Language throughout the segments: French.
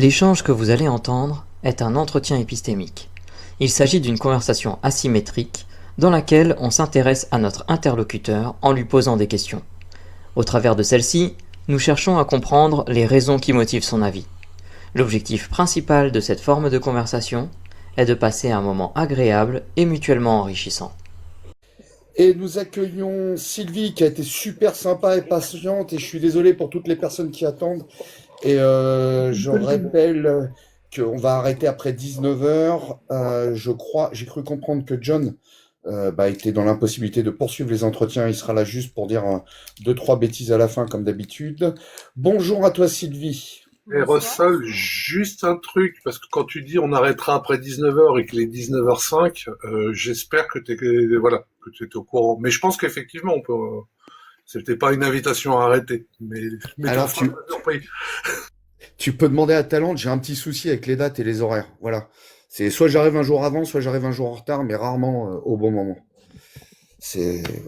L'échange que vous allez entendre est un entretien épistémique. Il s'agit d'une conversation asymétrique dans laquelle on s'intéresse à notre interlocuteur en lui posant des questions. Au travers de celle-ci, nous cherchons à comprendre les raisons qui motivent son avis. L'objectif principal de cette forme de conversation est de passer un moment agréable et mutuellement enrichissant. Et nous accueillons Sylvie qui a été super sympa et patiente et je suis désolé pour toutes les personnes qui attendent. Et je rappelle qu'on va arrêter après 19 heures. Je crois, j'ai cru comprendre que John était dans l'impossibilité de poursuivre les entretiens. Il sera là juste pour dire deux, trois bêtises à la fin comme d'habitude. Bonjour à toi Sylvie. Et Russell, juste un truc, parce que quand tu dis on arrêtera après 19h et qu'il est 19h05, j'espère que tu es au courant. Mais je pense qu'effectivement, c'était pas une invitation à arrêter. Mais Alors tu peux demander à Talente, j'ai un petit souci avec les dates et les horaires. Voilà. C'est soit j'arrive un jour avant, soit j'arrive un jour en retard, mais rarement au bon moment.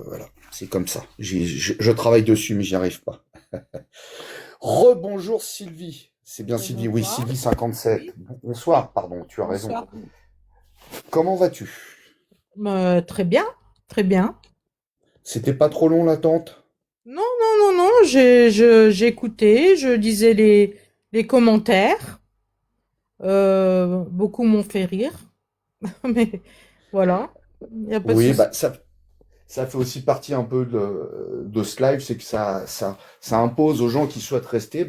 Voilà, c'est comme ça. Je travaille dessus, mais j'y arrive pas. Rebonjour Sylvie. C'est bien Sylvie, oui, Sylvie 57. Oui. Bonsoir, pardon, tu as raison. Comment vas-tu? Très bien, très bien. C'était pas trop long l'attente? Non, j'ai écouté, je lisais les commentaires. Beaucoup m'ont fait rire, mais voilà, il n'y a pas de Oui, souci. ça fait aussi partie un peu de ce live, c'est que ça impose aux gens qui souhaitent rester,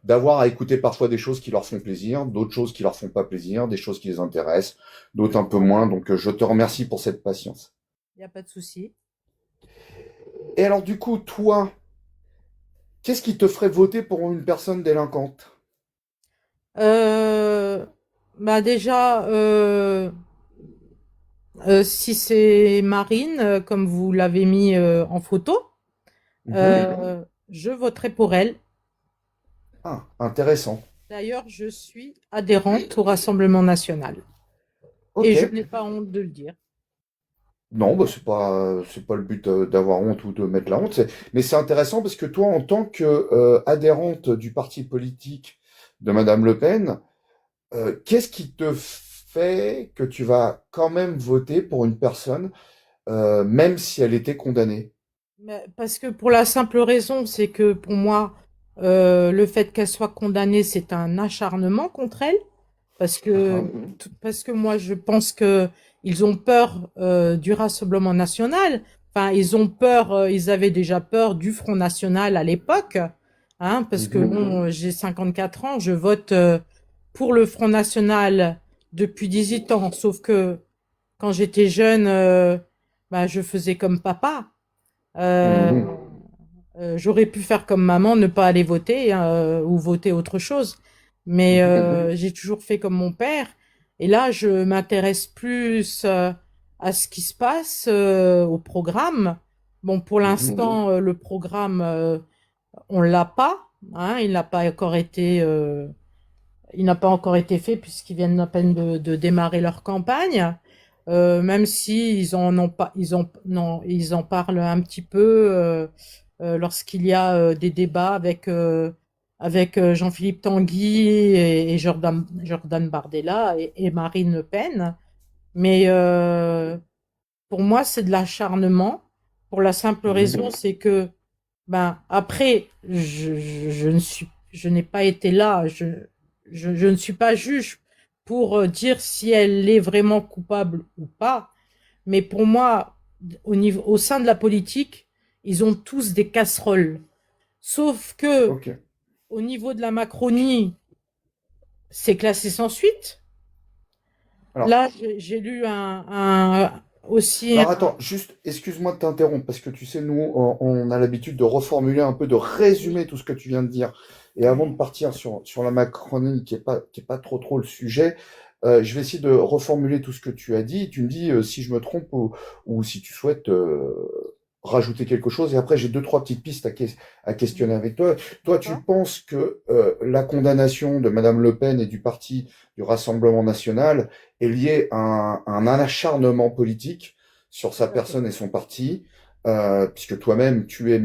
d'avoir à écouter parfois des choses qui leur font plaisir, d'autres choses qui leur font pas plaisir, des choses qui les intéressent, d'autres un peu moins. Donc, je te remercie pour cette patience. Il n'y a pas de souci. Et alors, du coup, toi, qu'est-ce qui te ferait voter pour une personne délinquante? Déjà, si c'est Marine, comme vous l'avez mis en photo, je voterai pour elle. Ah, intéressant. D'ailleurs, je suis adhérente au Rassemblement national. Ok. Et je n'ai pas honte de le dire. Non, c'est pas le but d'avoir honte ou de mettre la honte. Mais c'est intéressant parce que toi, en tant que adhérente du parti politique de Madame Le Pen, qu'est-ce qui te fait que tu vas quand même voter pour une personne, même si elle était condamnée? Parce que pour la simple raison, c'est que pour moi, le fait qu'elle soit condamnée, c'est un acharnement contre elle. Parce que moi, je pense que ils ont peur du Rassemblement national. Enfin, ils ont peur, ils avaient déjà peur du Front national à l'époque. Hein, parce que bon, j'ai 54 ans, je vote pour le Front national depuis 18 ans. Sauf que quand j'étais jeune, je faisais comme papa. Euh, J'aurais pu faire comme maman, ne pas aller voter ou voter autre chose. Mais j'ai toujours fait comme mon père. Et là, je m'intéresse plus à ce qui se passe, au programme. Bon, pour l'instant, le programme, on l'a pas. Hein, il n'a pas encore été fait puisqu'ils viennent à peine de démarrer leur campagne. Même si ils en ont pas, non, ils en parlent un petit peu lorsqu'il y a des débats avec Jean-Philippe Tanguy et Jordan Bardella et Marine Le Pen. Mais pour moi, c'est de l'acharnement pour la simple raison, c'est que après, je n'ai pas été là, je ne suis pas juge pour dire si elle est vraiment coupable ou pas. Mais pour moi, au sein de la politique, ils ont tous des casseroles. Sauf que, Ok. au niveau de la Macronie, c'est classé sans suite. Alors, Là, j'ai lu aussi. alors attends, juste, excuse-moi de t'interrompre, parce que tu sais, nous, on a l'habitude de reformuler un peu, de résumer tout ce que tu viens de dire. Et avant de partir sur la Macronie, qui est pas trop le sujet, je vais essayer de reformuler tout ce que tu as dit. Tu me dis si je me trompe ou si tu souhaites rajouter quelque chose. Et après, j'ai deux, trois petites pistes à questionner avec toi. Toi, tu penses que la condamnation de Madame Le Pen et du parti du Rassemblement national est liée à un acharnement politique sur sa personne et son parti, puisque toi-même tu es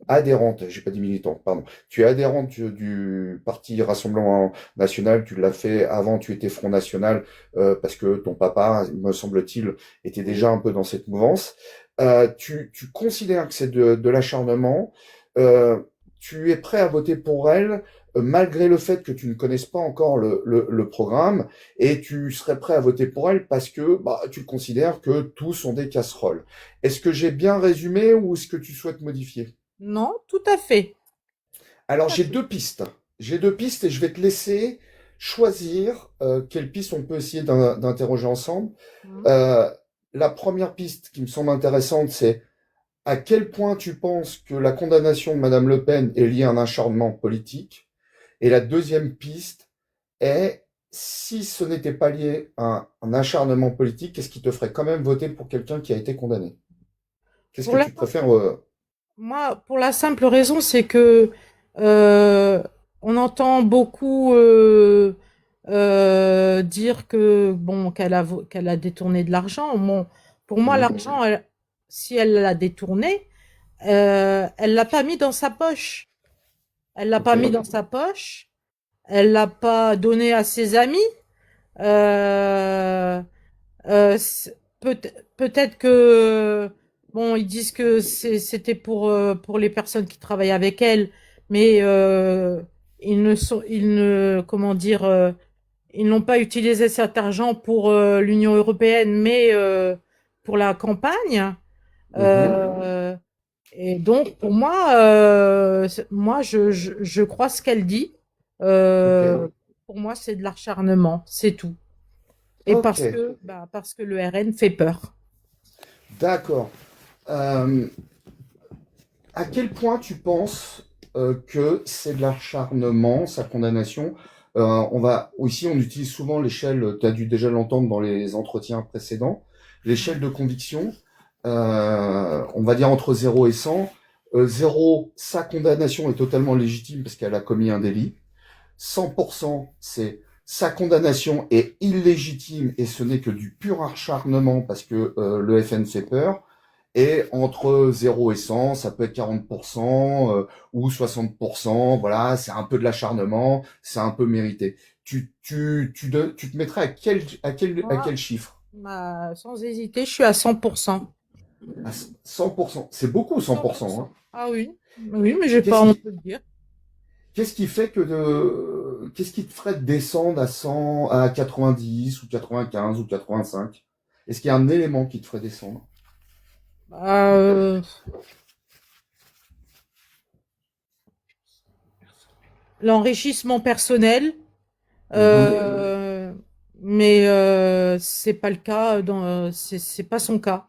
adhérente, j'ai pas dit militante, pardon, tu es adhérente du Parti Rassemblement National, tu l'as fait avant, tu étais Front National, parce que ton papa, me semble-t-il, était déjà un peu dans cette mouvance. Tu considères que c'est de l'acharnement, euh, tu es prêt à voter pour elle, malgré le fait que tu ne connaisses pas encore le programme, et tu serais prêt à voter pour elle parce que bah, tu considères que tous sont des casseroles. Est-ce que j'ai bien résumé ou est-ce que tu souhaites modifier? Non, tout à fait. Alors Tout à j'ai fait. deux pistes. J'ai deux pistes et je vais te laisser choisir quelle piste on peut essayer d'interroger ensemble. Mhm. Euh, la première piste qui me semble intéressante, c'est à quel point tu penses que la condamnation de Madame Le Pen est liée à un acharnement politique. Et la deuxième piste est, si ce n'était pas lié à un acharnement politique, qu'est-ce qui te ferait quand même voter pour quelqu'un qui a été condamné? Qu'est-ce Pour que la, tu préfères Moi, pour la simple raison, c'est que euh, on entend beaucoup dire que bon qu'elle a détourné de l'argent. Bon, pour moi, Mhm. l'argent, si elle l'a détourné, elle l'a pas mis dans sa poche. Elle l'a Ok. pas mis dans sa poche. Elle l'a pas donné à ses amis. Euh, peut-être que bon, ils disent que c'était pour les personnes qui travaillent avec elle, mais ils ne comment dire ils n'ont pas utilisé cet argent pour l'Union européenne, mais pour la campagne. Mhm. Euh, et donc pour moi, moi je crois ce qu'elle dit. Ok. Euh, pour moi, c'est de l'acharnement, c'est tout. Et Ok. parce que le RN fait peur. D'accord. Euh, à quel point tu penses que c'est de l'acharnement, sa condamnation? Ici, on utilise souvent l'échelle, tu as dû déjà l'entendre dans les entretiens précédents, l'échelle de conviction, on va dire entre 0 et 100. 0, sa condamnation est totalement légitime parce qu'elle a commis un délit. 100%, c'est sa condamnation est illégitime et ce n'est que du pur acharnement parce que le FN fait peur. Et entre 0 et 100, ça peut être 40% ou 60%. Voilà, c'est un peu de l'acharnement, c'est un peu mérité. Tu te mettrais à Moi, quel chiffre? sans hésiter, je suis à 100%. À 100%. C'est beaucoup 100%, hein. 100%. Ah oui, oui, mais j'ai pas Qu'est-ce honte qui, de le dire. qu'est-ce qui fait qu'est-ce qui te ferait descendre à 100, à 90 ou 95 ou 85? Est-ce qu'il y a un élément qui te ferait descendre? Euh, L'enrichissement personnel, Mhm. euh, mais c'est pas le cas c'est pas son cas.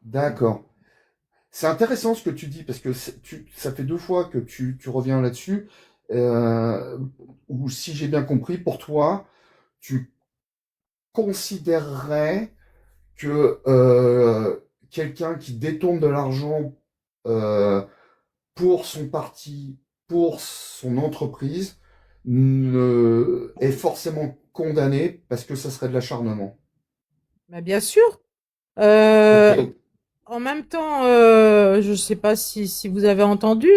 D'accord. C'est intéressant ce que tu dis parce que ça fait deux fois que tu reviens là-dessus. Euh, ou si j'ai bien compris, pour toi, tu considérerais que quelqu'un qui détourne de l'argent euh, pour son parti, pour son entreprise, est forcément condamné parce que ça serait de l'acharnement. Mais bien sûr. Ok. Euh, En même temps, je sais pas si vous avez entendu,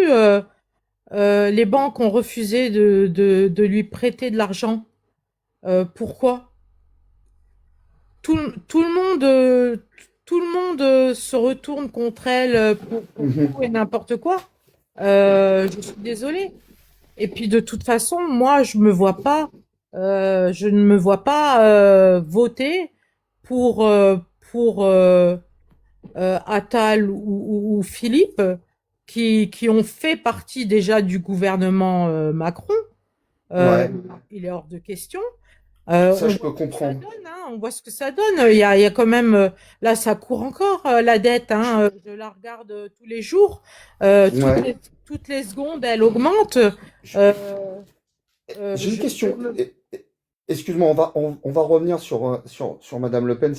les banques ont refusé de lui prêter de l'argent. Pourquoi? Tout le monde, tout le monde se retourne contre elle pour Mhm. tout et n'importe quoi. Je suis désolée. Et puis de toute façon, moi, je ne me vois pas voter pour Attal ou Philippe, qui ont fait partie déjà du gouvernement Macron. Euh, Ouais, il est hors de question. ça On je voit peux ce que ça comprendre. donne, hein, on voit ce que ça donne. Il y a quand même, là, ça court encore, la dette, hein, je la regarde tous les jours. Euh, toutes Ouais. les, toutes les secondes, elle augmente. J- Euh, J'ai une je question. me... Excuse-moi, on va revenir sur Madame Le Pen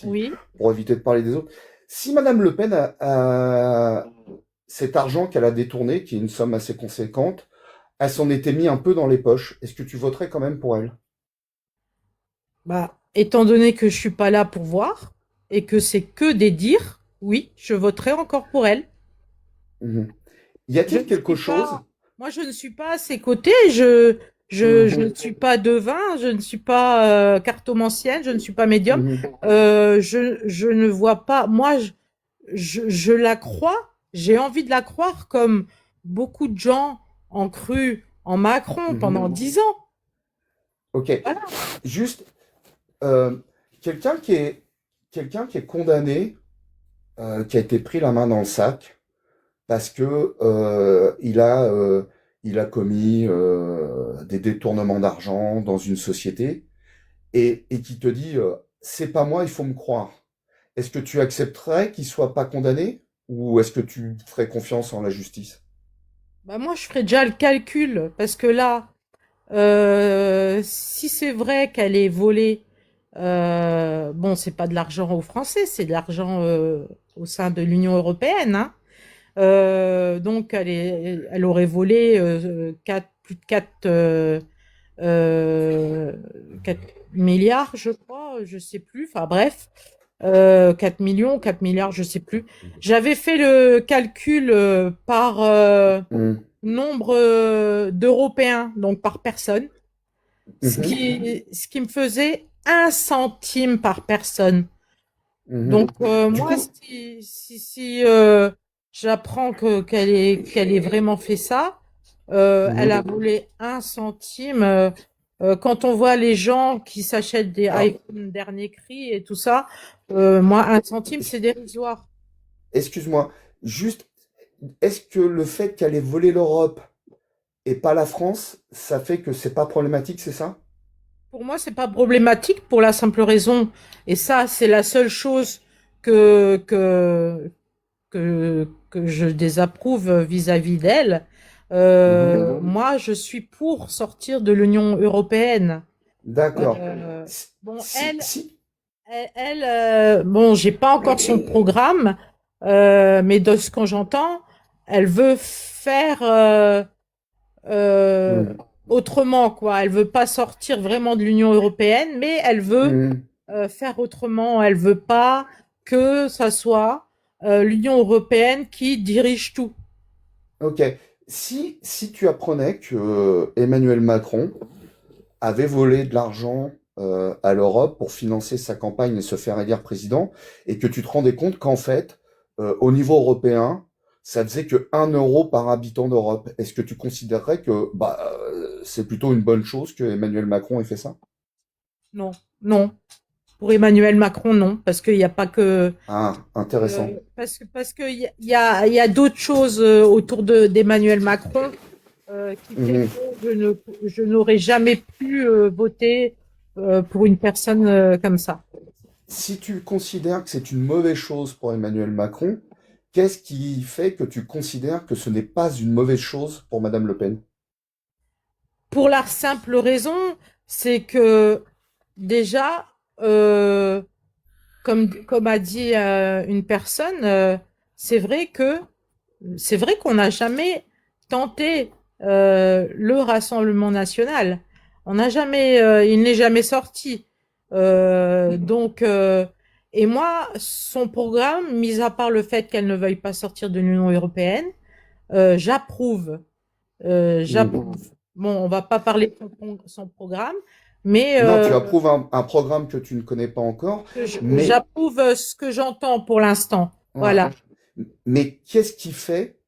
Oui. pour éviter de parler des autres. Si Madame Le Pen a cet argent qu'elle a détourné, qui est une somme assez conséquente, elle s'en était mis un peu dans les poches, est-ce que tu voterais quand même pour elle? Bah, étant donné que je suis pas là pour voir et que c'est que des dires, oui, je voterai encore pour elle. Mhm. Y Je a-t-il ne quelque suis chose? pas, moi, je ne suis pas à ses côtés. Je Mhm. ne suis pas devin, je ne suis pas cartomancienne, je ne suis pas médium. Mhm. Je ne vois pas. Moi, je la crois. J'ai envie de la croire comme beaucoup de gens ont cru en Macron Mhm. pendant 10 ans. Ok. Voilà. Juste, euh, quelqu'un qui est, quelqu'un qui est condamné, qui a été pris la main dans le sac parce que il a commis des détournements d'argent dans une société et qui te dit c'est pas moi, il faut me croire. Est-ce que tu accepterais qu'il soit pas condamné ou est-ce que tu ferais confiance en la justice? Bah moi, je ferai déjà le calcul parce que là, si c'est vrai qu'elle est volée, bon, c'est pas de l'argent aux Français, c'est de l'argent au sein de l'Union européenne, hein. Donc, elle aurait volé plus de 4 milliards, je crois, je sais plus. Enfin bref, 4 millions, 4 milliards, je sais plus. J'avais fait le calcul par Mhm. nombre d'Européens, donc par personne, Mhm. ce qui me faisait 1 centime par personne. Mhm. Donc Du moi, coup, si j'apprends qu'elle ait vraiment fait ça, elle a mhm. volé 1 centime. Quand on voit les gens qui s'achètent des Alors, iPhone dernier cri et tout ça, moi 1 centime c'est dérisoire. excuse-moi, juste, est-ce que le fait qu'elle ait volé l'Europe et pas la France, ça fait que c'est pas problématique, c'est ça? Pour moi, c'est pas problématique pour la simple raison, et ça, c'est la seule chose que, que, que je désapprouve vis-à-vis d'elle. Mhm. Moi, je suis pour sortir de l'Union européenne. D'accord. Euh, bon, Si. bon, j'ai pas encore son programme, mais de ce que j'entends, elle veut faire euh, Mhm. autrement, quoi. Elle veut pas sortir vraiment de l'Union européenne, mais elle veut Mhm. faire autrement. Elle veut pas que ça soit l'Union européenne qui dirige tout. Ok. Si tu apprenais que Emmanuel Macron avait volé de l'argent à l'Europe pour financer sa campagne et se faire élire président, et que tu te rendais compte qu'en fait, au niveau européen, ça faisait que 1 euro par habitant d'Europe. Est-ce que tu considérerais que c'est plutôt une bonne chose que Emmanuel Macron ait fait ça? Non, non. Pour Emmanuel Macron, non, parce qu'il n'y a pas que Ah, intéressant. parce que il y a d'autres choses autour de d'Emmanuel Macron qui fait Mhm. que je n'aurais jamais pu voter pour une personne comme ça. Si tu considères que c'est une mauvaise chose pour Emmanuel Macron, qu'est-ce qui fait que tu considères que ce n'est pas une mauvaise chose pour Madame Le Pen? Pour la simple raison, c'est que déjà, euh, comme a dit une personne, c'est vrai qu'on n'a jamais tenté le Rassemblement national. On n'a jamais, il n'est jamais sorti. Donc, et moi, son programme, mis à part le fait qu'elle ne veuille pas sortir de l'Union européenne, j'approuve. Mhm. J'approuve. Bon, on va pas parler de son programme, mais Non, tu approuves un programme que tu ne connais pas encore, mais, j'approuve ce que j'entends pour l'instant. ouais. Voilà. Mais qu'est-ce qui fait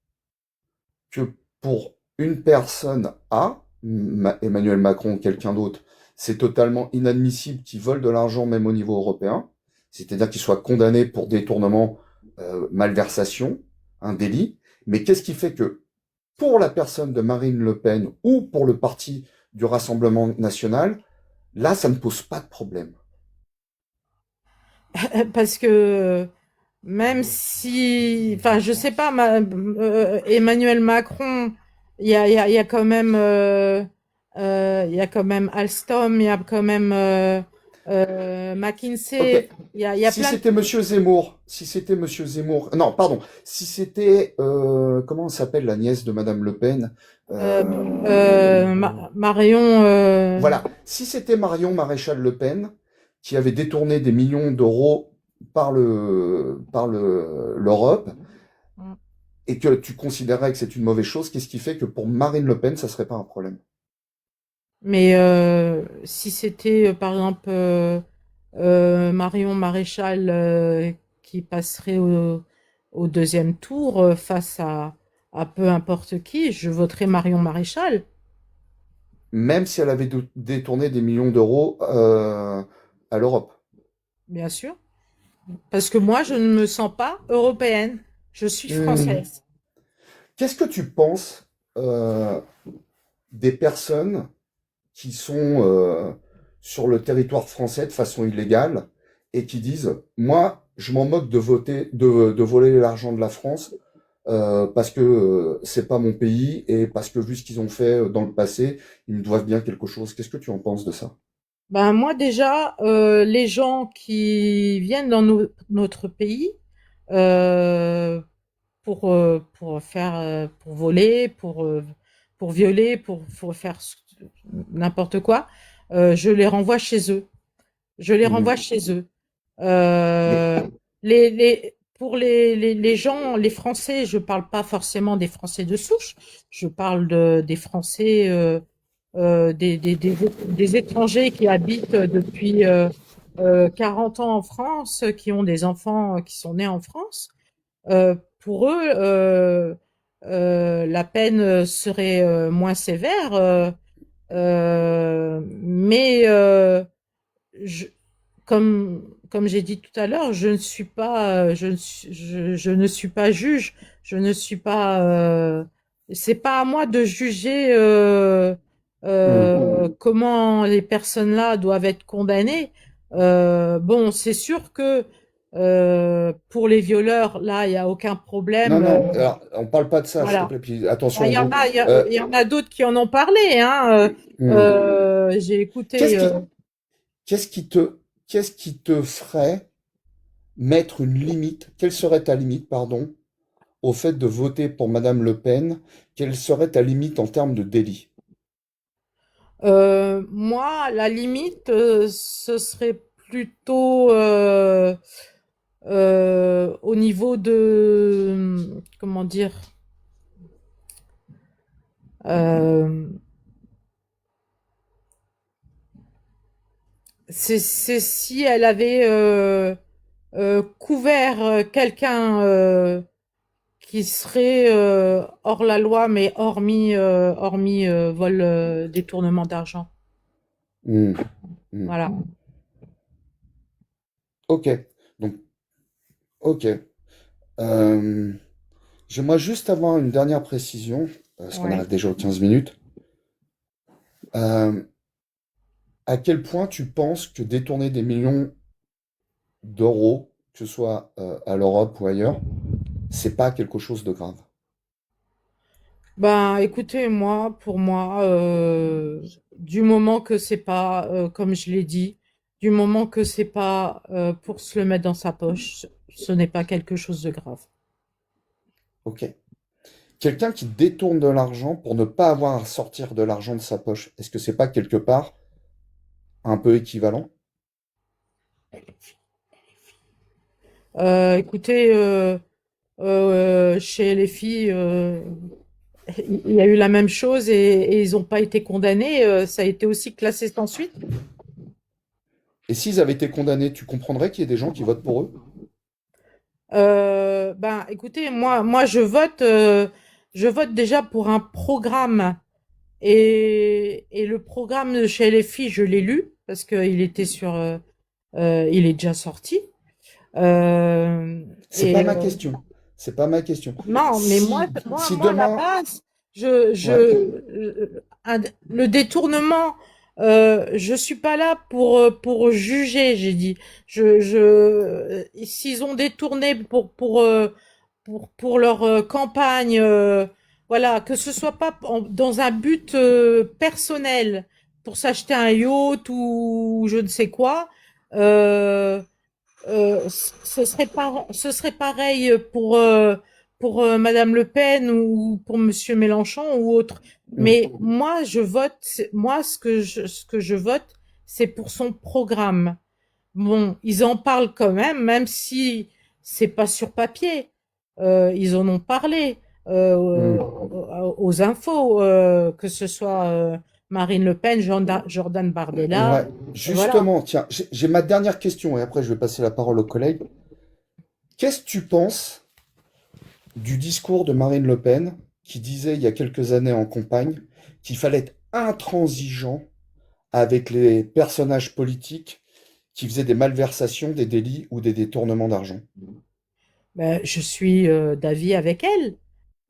que pour une personne A, Emmanuel Macron ou quelqu'un d'autre, c'est totalement inadmissible qu'il vole de l'argent même au niveau européen, c'est-à-dire qu'il soit condamné pour détournement, malversation, un délit, mais qu'est-ce qui fait que pour la personne de Marine Le Pen ou pour le parti du Rassemblement national, là, ça ne pose pas de problème. Parce que même si, enfin, je sais pas, Emmanuel Macron, il y a quand même, il y a quand même Alstom, il y a quand même Ok. McKinsey, il y a Si plein de c'était Monsieur Zemmour, si c'était Monsieur Zemmour, non, pardon, si c'était, comment s'appelle la nièce de Madame Le Pen, euh, euh, Marion. voilà, si c'était Marion Maréchal Le Pen qui avait détourné des millions d'euros l'Europe Mm. et que tu considérais que c'est une mauvaise chose, qu'est-ce qui fait que pour Marine Le Pen, ça serait pas un problème? Mais si c'était, par exemple, Marion Maréchal qui passerait au deuxième tour face à peu importe qui, je voterais Marion Maréchal, Même si elle avait détourné des millions d'euros à l'Europe. bien sûr. Parce que moi, je ne me sens pas européenne. Je suis Hmm. française. Qu'est-ce que tu penses euh, des personnes qui sont sur le territoire français de façon illégale et qui disent, moi, je m'en moque de voter, de voler l'argent de la France parce que c'est pas mon pays et parce que vu ce qu'ils ont fait dans le passé, ils me doivent bien quelque chose. Qu'est-ce que tu en penses de ça? Ben moi déjà, les gens qui viennent dans notre pays euh, pour faire, pour voler, pour violer, pour faire n'importe quoi, je les renvoie chez eux. Je les renvoie Mhm. chez eux. Mais Euh, pour les gens, les Français, je parle pas forcément des Français de souche, je parle des Français, des étrangers qui habitent depuis 40 ans en France, qui ont des enfants qui sont nés en France. Pour eux, la peine serait moins sévère, mais je, comme j'ai dit tout à l'heure, je ne suis pas, je ne suis pas juge, je ne suis pas, c'est pas à moi de juger mhm. comment les personnes-là doivent être condamnées. Bon, c'est sûr que pour les violeurs, là, il y a aucun Non, problème. non, alors, on parle pas de ça, s'il te Voilà. plaît. Puis Ah, attention, il y en vous. a, Euh, il y en a d'autres qui en ont parlé, hein. hmm. J'ai Qu'est-ce écouté. qui, qu'est-ce qui te, qu'est-ce qui te ferait mettre une limite? Quelle serait ta limite, pardon, au fait de voter pour Madame Le Pen? Quelle serait ta limite en termes de délit? Moi, la limite, ce serait plutôt au niveau de, comment dire, euh, c'est si elle avait couvert quelqu'un qui serait hors la loi, mais hormis vol, détournement d'argent. Hmm, hmm. Voilà. Ok, donc, ok. Euh, J'aimerais juste avoir une dernière précision, parce qu'on Ouais. arrive déjà aux 15 minutes. Euh, à quel point tu penses que détourner des millions d'euros, que ce soit à l'Europe ou ailleurs, c'est pas quelque chose de grave? Ben, écoutez, moi, pour moi, du moment que c'est pas, comme je l'ai dit, du moment que c'est pas pour se le mettre dans sa poche, ce n'est pas quelque chose de grave. Ok. Quelqu'un qui détourne de l'argent pour ne pas avoir à sortir de l'argent de sa poche, est-ce que c'est pas quelque part un peu équivalent? Écoutez, chez les filles, il y a eu la même chose et ils n'ont pas été condamnés. Ça a été aussi classé sans suite. Et s'ils avaient été condamnés, tu comprendrais qu'il y ait des gens qui votent pour eux? Ben, écoutez, moi, je vote déjà pour un programme. Et le programme de chez les filles, je l'ai lu parce qu'il était il est déjà sorti. Euh, C'est pas et ma question. C'est pas ma question. non, mais Si moi, à la demain, base, ouais, le détournement, je suis pas là pour juger, j'ai dit. S'ils ont détourné pour leur campagne, voilà, que ce soit pas dans un but personnel pour s'acheter un yacht ou je ne sais quoi. Euh, ce serait pareil pour Madame Le Pen ou pour Monsieur Mélenchon ou autre. hmm, Mais moi, moi, ce que je vote, c'est pour son programme. bon, ils en parlent quand même si c'est pas sur papier. Ils en ont parlé Hmm. aux infos, que ce soit Marine Le Pen, Jordan Bardella, Ouais, voilà. justement, tiens, j'ai ma dernière question et après je vais passer la parole aux collègues. Qu'est-ce que tu penses du discours de Marine Le Pen qui disait il y a quelques années en campagne qu'il fallait être intransigeant avec les personnages politiques qui faisaient des malversations, des délits ou des détournements d'argent? Ben, je suis d'avis avec elle.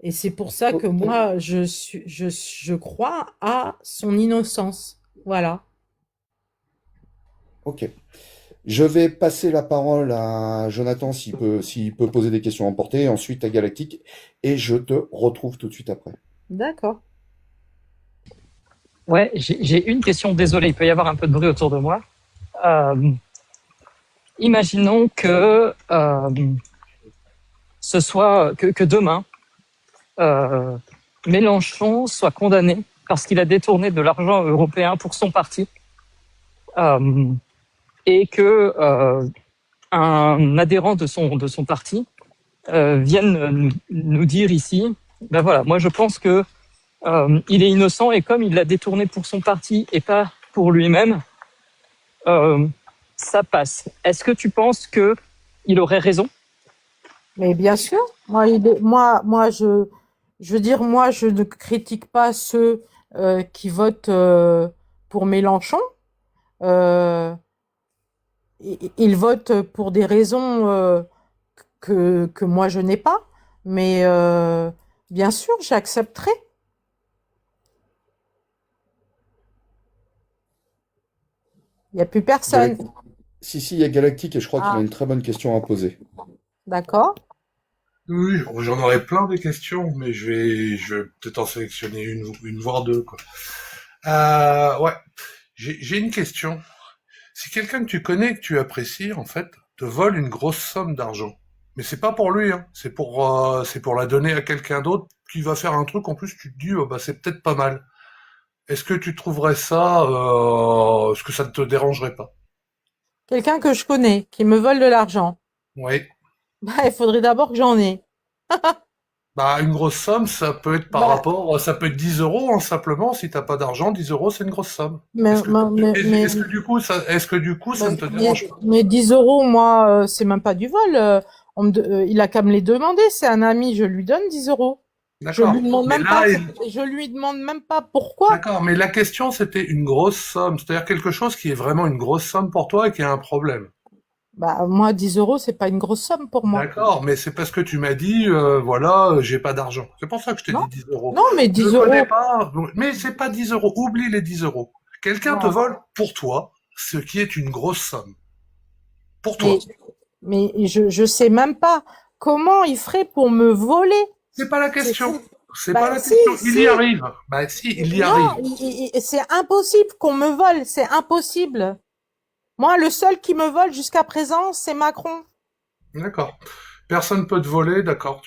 Et c'est pour ça que Oh, moi, je crois à son innocence. Voilà. ok. Je vais passer la parole à Jonathan s'il peut poser des questions à emporter, ensuite à Galactique, et je te retrouve tout de suite après. D'accord. Ouais, j'ai une question. Désolé, il peut y avoir un peu de bruit autour de moi. Euh, Imaginons que ce soit que demain euh, Mélenchon soit condamné parce qu'il a détourné de l'argent européen pour son parti euh, et que un adhérent de son parti vienne nous dire ici, ben voilà, moi je pense que il est innocent et comme il l'a détourné pour son parti et pas pour lui-même, euh, ça passe. Est-ce que tu penses que il aurait raison? Mais bien sûr, je veux dire, moi, je ne critique pas ceux qui votent pour Mélenchon. Euh, ils votent pour des raisons que moi je n'ai pas. Mais bien sûr, j'accepterai. Il n'y a plus personne. Galact- si, il y a Galactique et je crois qu'il a Ah, une très bonne question à poser. d'accord. Oui, j'en aurais plein des questions, mais je vais peut-être en sélectionner une voire deux, quoi. Ouais. J'ai une question. Si quelqu'un que tu connais, que tu apprécies, en fait, te vole une grosse somme d'argent, mais c'est pas pour lui, hein, c'est pour la donner à quelqu'un d'autre qui va faire un truc, en plus tu te dis, oh, bah, c'est peut-être pas mal. Est-ce que tu trouverais ça, est-ce que ça ne te dérangerait pas? Quelqu'un que je connais qui me vole de l'argent. Oui. Bah, il faudrait d'abord que j'en ai. Bah, une grosse somme, ça peut être par Bah, rapport, ça peut être 10 euros, hein, simplement, si t'as pas d'argent, 10 euros, c'est une grosse somme. mais, mais, mais, Est-ce que du coup, ça ne te dérange pas? mais 10 euros, moi, c'est même pas du vol. Il a qu'à me les demander. C'est un ami, je lui donne 10 euros. Je lui D'accord. demande Mais même pas, là, je lui demande même pas pourquoi. d'accord, mais la question, c'était une grosse somme, c'est-à-dire quelque chose qui est vraiment une grosse somme pour toi et qui a un problème. Bah, moi, 10 euros, c'est pas une grosse somme pour moi. D'accord, mais c'est parce que tu m'as dit, voilà, j'ai pas d'argent. C'est pour ça que je t'ai Non? dit 10 euros. Non, mais Je 10 connais euros. pas, mais c'est pas 10 euros. Oublie les 10 euros. Quelqu'un te Non. vole pour toi, ce qui est une grosse somme. Pour Mais, toi. je sais même pas comment il ferait pour me voler. C'est pas la C'est question. fou. C'est pas Bah, la si, question. Il y si. arrive. Bah si, il y Non, arrive. c'est impossible qu'on me vole. C'est impossible. Moi, le seul qui me vole jusqu'à présent, c'est Macron. D'accord. Personne peut te voler, d'accord.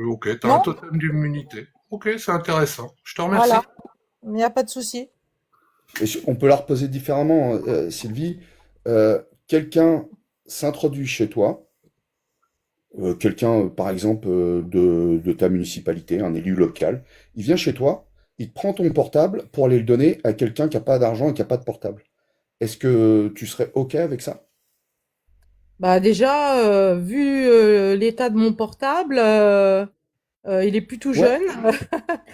Ok, t'as un Non? totem d'immunité. Ok, c'est intéressant. Je te remercie. Voilà. Il n'y a pas de souci. Et on peut la reposer différemment, Sylvie. Quelqu'un s'introduit chez toi, quelqu'un, par exemple, de ta municipalité, un élu local, il vient chez toi, il te prend ton portable pour aller le donner à quelqu'un qui n'a pas d'argent et qui n'a pas de portable. Est-ce que tu serais OK avec ça? Bah déjà, vu l'état de mon portable, il est plutôt Ouais, jeune.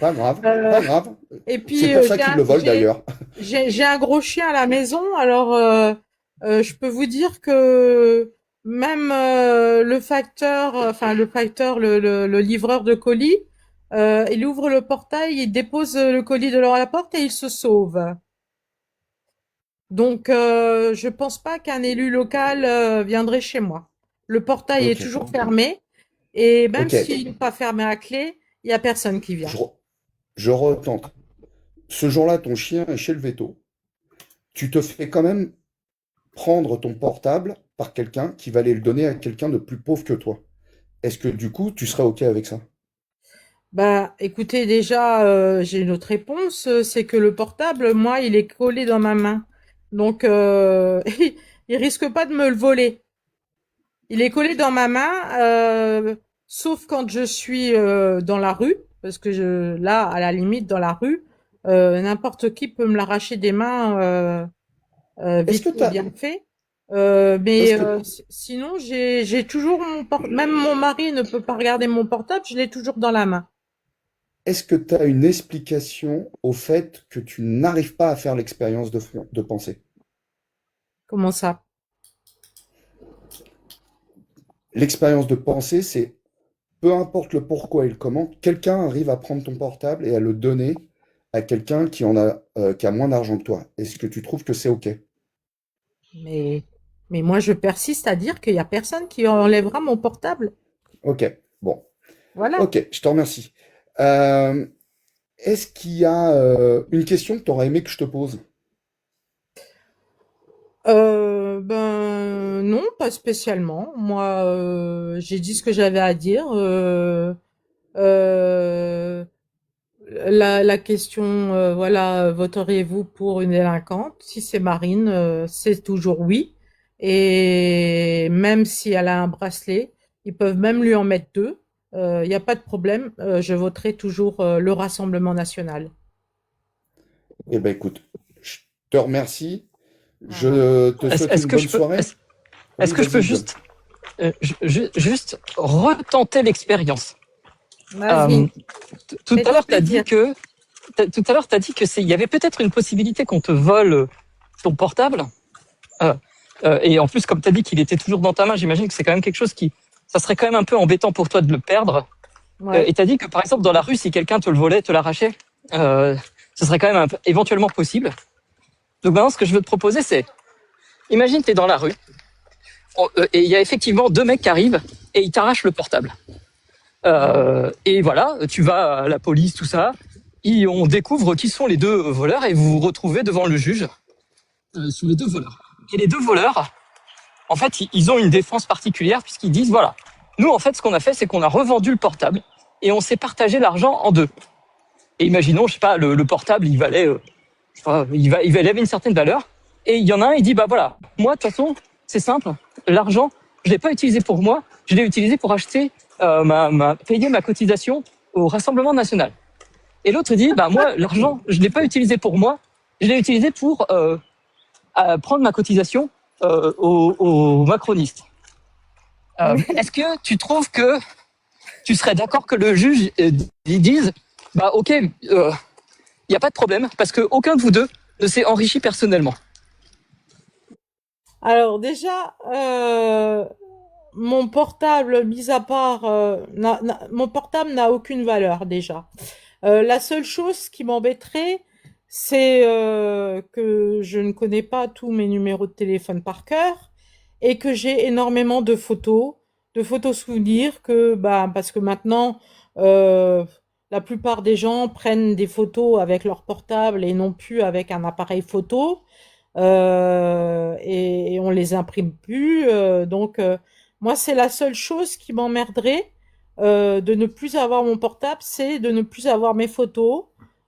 pas grave, Euh, pas grave. et C'est puis pour ça qu'il le vole d'ailleurs. j'ai un gros chien à la maison, alors je peux vous dire que même le facteur, le livreur de colis, il ouvre le portail, il dépose le colis de la porte et il se sauve. Donc je pense pas qu'un élu local viendrait chez moi. Le portail est Ok, toujours fermé et même ok. s'il n'est pas fermé à clé, il y a personne qui vient. Je, re- je retente. Ce jour-là, ton chien est chez le veto. Tu te fais quand même prendre ton portable par quelqu'un qui va aller le donner à quelqu'un de plus pauvre que toi. Est-ce que du coup, tu serais OK avec ça? Bah, écoutez, déjà, j'ai une autre réponse, c'est que le portable, moi, il est collé dans ma main. Donc, il risque pas de me le voler. Il est collé dans ma main, sauf quand je suis dans la rue, parce que là, à la limite, dans la rue, n'importe qui peut me l'arracher des mains Est-ce vite que fait, t'as, bien fait. parce Mais que, sinon, j'ai toujours mon portable. Même mon mari ne peut pas regarder mon portable, je l'ai toujours dans la main. est-ce que t'as une explication au fait que tu n'arrives pas à faire l'expérience de pensée? Comment ça? L'expérience de pensée, c'est peu importe le pourquoi et le comment, quelqu'un arrive à prendre ton portable et à le donner à quelqu'un qui a moins d'argent que toi. Est-ce que tu trouves que c'est OK? Mais, mais moi, je persiste à dire qu'il y a personne qui enlèvera mon portable. OK. Bon. Voilà. OK, je te remercie. Euh, Est-ce qu'il y a une question que tu aurais aimé que je te pose? Ben non, pas spécialement. Moi, j'ai dit ce que j'avais à dire. Euh, la question, voilà, voteriez-vous pour une délinquante? Si c'est Marine, c'est toujours oui. Et même si elle a un bracelet, ils peuvent même lui en mettre deux. Il n'y a pas de problème. Je voterai toujours le Rassemblement national. Eh ben écoute, je te remercie. Voilà. Je te souhaite Est-ce une que bonne je peux, soirée. est-ce Oui, que je peux vas-y, John. juste, juste retenter l'expérience? Vas-y, Euh, Tout à fais-toi l'heure, tu as dit plaisir. que, tout à l'heure, t'as dit que il y avait peut-être une possibilité qu'on te vole ton portable. Euh, et en plus, comme tu as dit qu'il était toujours dans ta main, j'imagine que c'est quand même quelque chose ça serait quand même un peu embêtant pour toi de le perdre. Ouais. Et tu as dit que, par exemple, dans la rue, si quelqu'un te le volait, te l'arrachait, ce serait quand même éventuellement possible. Donc maintenant, ce que je veux te proposer, c'est, imagine, tu es dans la rue, et il y a effectivement deux mecs qui arrivent, et ils t'arrachent le portable. Et voilà, tu vas à la police, tout ça, et on découvre qui sont les deux voleurs, et vous vous retrouvez devant le juge sur les deux voleurs. Et les deux voleurs, en fait, ils ont une défense particulière puisqu'ils disent, voilà, nous, en fait, ce qu'on a fait, c'est qu'on a revendu le portable et on s'est partagé l'argent en deux. Et imaginons, je sais pas, le portable, il valait, je sais pas, il avait une certaine valeur. Et il y en a un, il dit, bah voilà, moi, de toute façon, c'est simple, l'argent, je l'ai pas utilisé pour moi, je l'ai utilisé pour acheter, payer ma cotisation au Rassemblement national. Et l'autre dit, bah moi, l'argent, je l'ai pas utilisé pour moi, je l'ai utilisé pour prendre ma cotisation aux macronistes. Est-ce que tu trouves que tu serais d'accord que le juge il dise, bah ok, il n'y a pas de problème parce que aucun de vous deux ne s'est enrichi personnellement. Alors déjà, mon portable, mis à part, mon portable n'a aucune valeur déjà. La seule chose qui m'embêterait, c'est que je ne connais pas tous mes numéros de téléphone par cœur et que j'ai énormément de photos souvenirs que, bah, parce que maintenant, euh, la plupart des gens prennent des photos avec leur portable et non plus avec un appareil photo et on les imprime plus. Moi, c'est la seule chose qui m'emmerderait de ne plus avoir mon portable, c'est de ne plus avoir mes photos,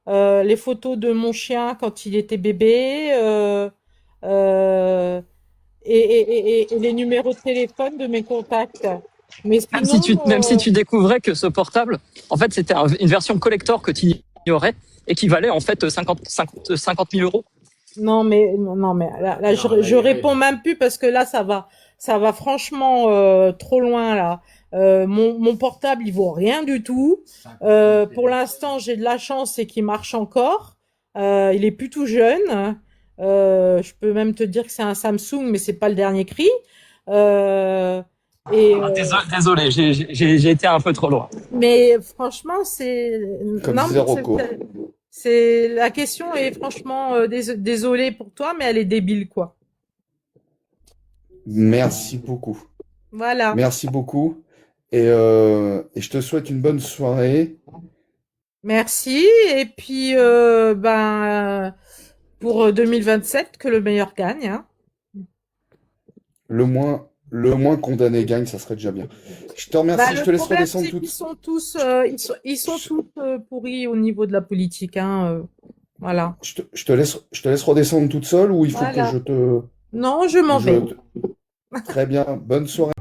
les photos de mon chien quand il était bébé, euh, et les numéros de téléphone de mes contacts. Mais sinon, Même si tu découvrais que ce portable, en fait, c'était une version collector que tu ignorais et qui valait en fait 50 000 euros. non, mais là, je réponds même plus parce que là, ça va franchement trop loin là. Mon portable, il vaut rien du tout. Pour l'instant, j'ai de la chance, c'est qu'il marche encore. Il est plus tout jeune. Je peux même te dire que c'est un Samsung, mais c'est pas le dernier cri. Euh, et Désolé, j'ai été un peu trop loin. mais franchement, c'est Comme non, disait mais Rocco. c'est la question est franchement désolée pour toi, mais elle est débile quoi. Merci beaucoup. Voilà. Merci beaucoup. Et je te souhaite une bonne soirée. Merci. Et puis, pour 2027, que le meilleur gagne, hein. Le moins condamné gagne, ça serait déjà bien. Je te Bah, remercie. Je le te laisse problème, redescendre c'est tout. qu'ils sont tous, ils sont Je, tous pourris au niveau de la politique, hein. Voilà. je te laisse redescendre toute seule ou il faut que Voilà. je te... Non, je m'en vais. Très bien. Bonne soirée.